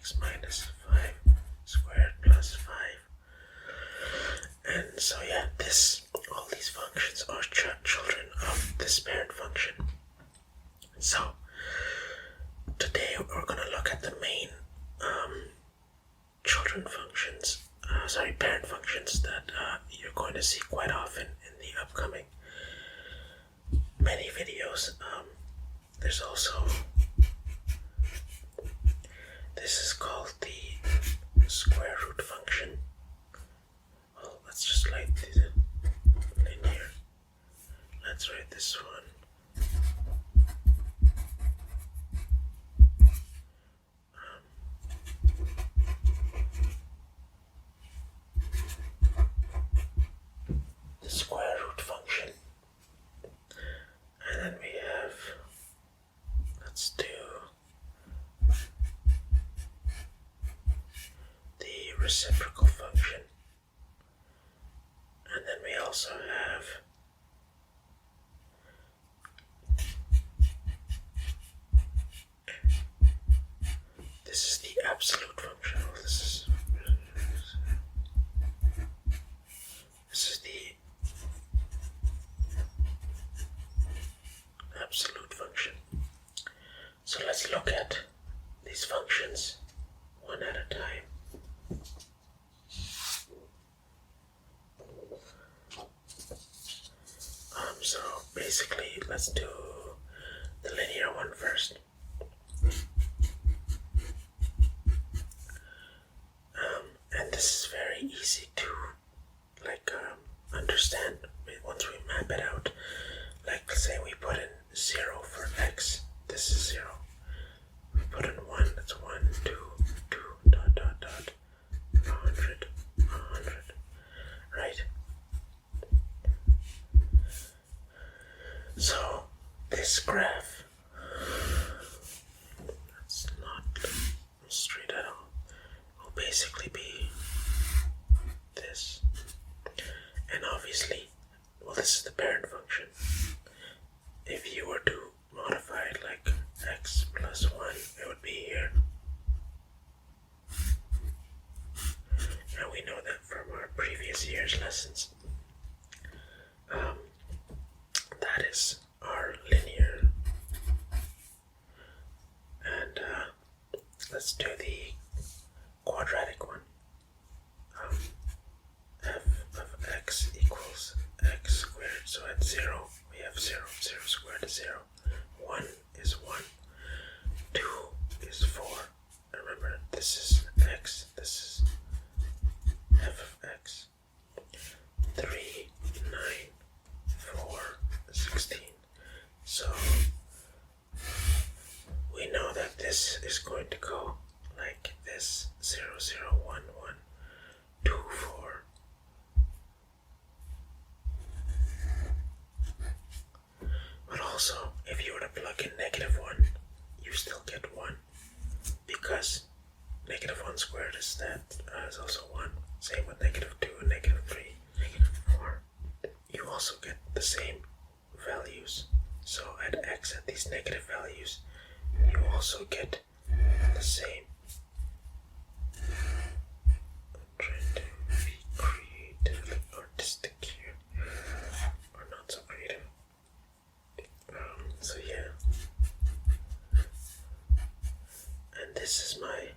x minus 5 squared plus 5. And so yeah, all these functions are children of this parent function. So today we're going to look at the main parent functions that you're going to see quite often in the upcoming many videos. There's also, this is called the square root function. Well, let's just write the linear. Let's write this one. The square root function. And then we have, let's do the reciprocal function. And then we also have this is the absolute function. Well, this is the absolute function. So let's look at these functions one at a time. So basically, let's do the linear one first. And this is very easy to understand once we map it out. Like, say we put in 0 for x, this is 0. We put in 1, that's 1, 2, 2, dot, dot, dot, 100, 100, right? So, this graph, that's not straight at all, will basically be this. And obviously, well, this is the parent function. If you were to modify it like x plus 1, it would be here. And we know that from our previous year's lessons. That is our linear. And let's do the quadratic one. F of x equals x squared. So at 0, we have 0. 0 squared is 0. 1 is 1. 2 is 4. Remember, this is x. This is f of x. 3, 9, 4, 16. So we know that this is going to go like this: 0, 0, 1, 1, 2, 4. But also, if you were to plug in -1, you still get 1, because -1 squared is also 1. Same with -2 and -3, -4. You also get the same values. So at x, at these negative values, you also get the same. I'm trying to be creative, artistic here, or not so creative. So yeah, and this is my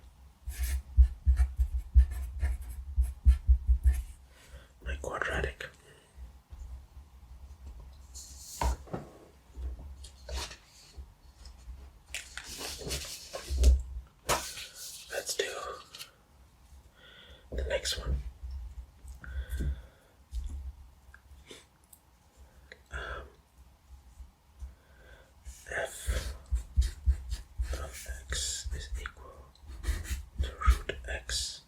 quadratic. Let's do the next one. F of x is equal to root x.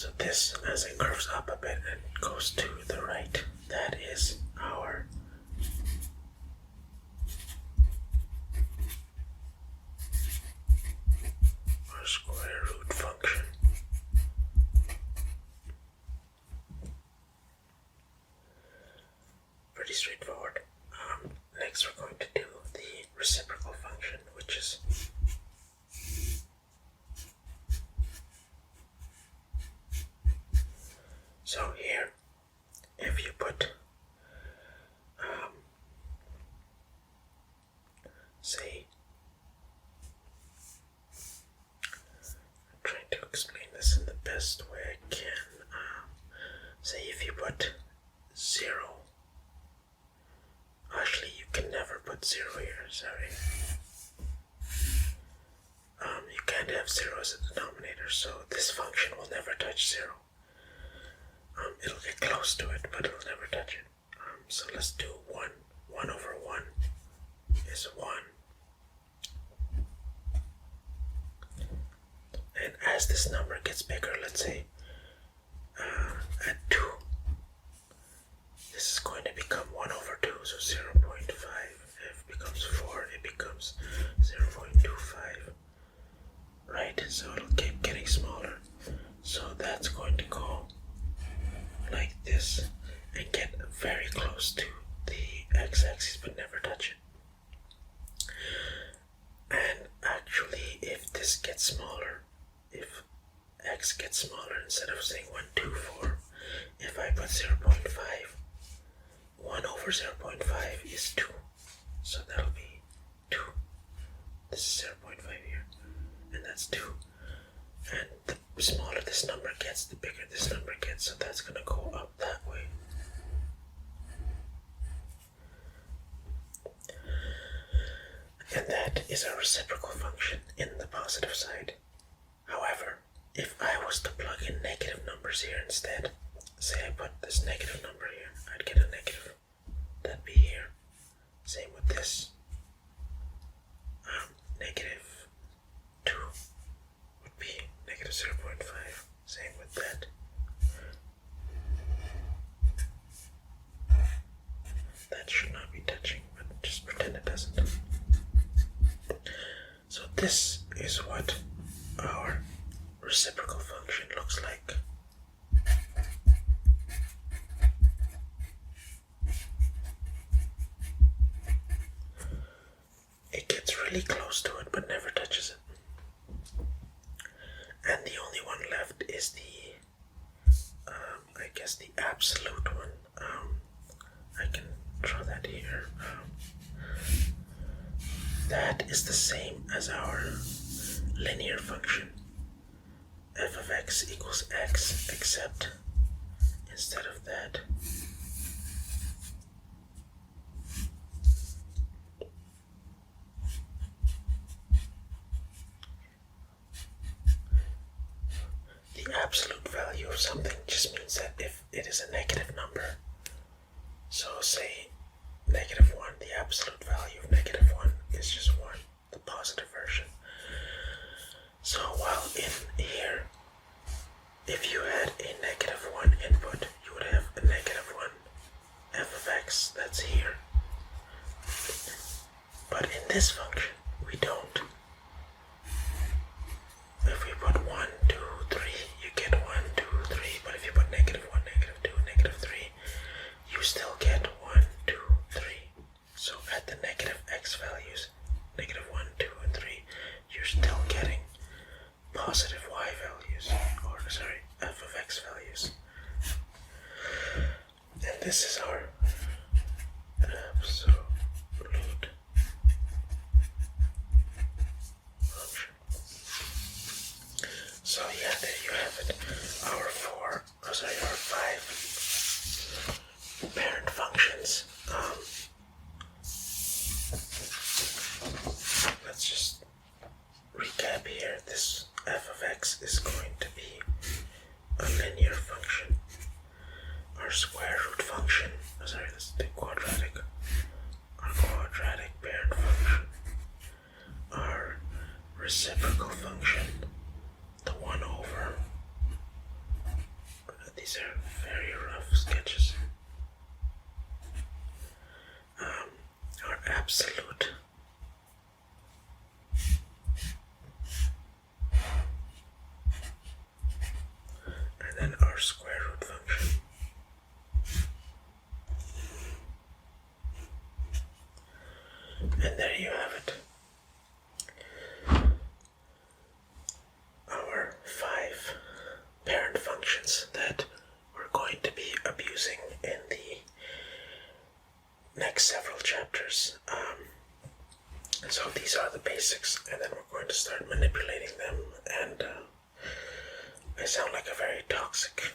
So this, as it curves up a bit and goes to the right, that is our square root function. Pretty straightforward. Next we're going to do the reciprocal function, which is so here, if you put say, I'm trying to explain this in the best way I can. Say if you put 0, actually you can never put 0 here, sorry. You can't have 0 as a denominator, so this function will never touch 0. It'll get close to it, but it'll never touch it. So let's do 1. 1 over 1 is 1. And as this number gets bigger, let's say at 2, this is going to become 1 over 2, so 0.5. If it becomes 4, it becomes 0.25. Right, so it'll keep getting smaller. So that's going to go like this and get very close to the x-axis but never touch it. And actually, if this gets smaller, if x gets smaller, instead of saying 1, 2, 4, if I put 0.5, 1 over 0.5 is 2. So that'll be 2. This is 0.5 here, and that's 2. And the smaller this number gets, the bigger this number gets, so that's going to go up that way. And that is a reciprocal function in the positive side. However, if I was to plug in negative numbers here instead, say I put this negative number here, I'd get a negative. That'd be here. Same with this. Negative 2 would be negative 0.5. Same with that. That should not be touching, but just pretend it doesn't. So this is what our reciprocal function looks like. It gets really close to it but never touches it. And the only one left is the, I guess the absolute one. I can draw that here. That is the same as our linear function. F of x equals x, except instead of that, the absolute value of something just means that if it is a negative number, so say negative 1, the absolute value of negative 1 is just 1, the positive version. So while in here, if you had a negative 1 input, you would have a negative 1 f of x, that's here. But in this function, we don't. If we put 1, 2, 3, you get 1, 2, 3, but if you put negative 1, negative 2, negative 3, you still get 1, 2, 3. So at the negative x values, negative 1, 2, and 3, you're still getting positive y values, or sorry, f of x values. And this is our absolute function. So yeah, there you have it. Our five parent functions. Let's just recap here. This f of x is going to be a linear function. Our square root function, that's the quadratic. Our quadratic parent function. Our reciprocal function, the 1 over these are very rough sketches. Our absolute. And then our square root function. And there you have it. Our 5 parent functions that we're going to be abusing in the next several chapters. So these are the basics, and then we're going to start manipulating them, and I sound like a very toxic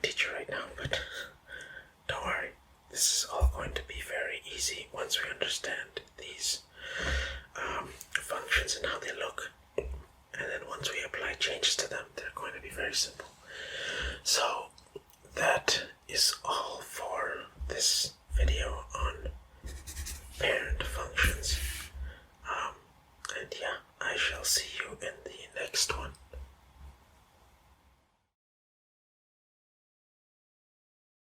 teacher right now, but don't worry, this is all going to be very easy once we understand these functions and how they look, and then once we apply changes to them, they're going to be very simple. So that is all for this video on parent functions, and yeah, I shall see you in the next one.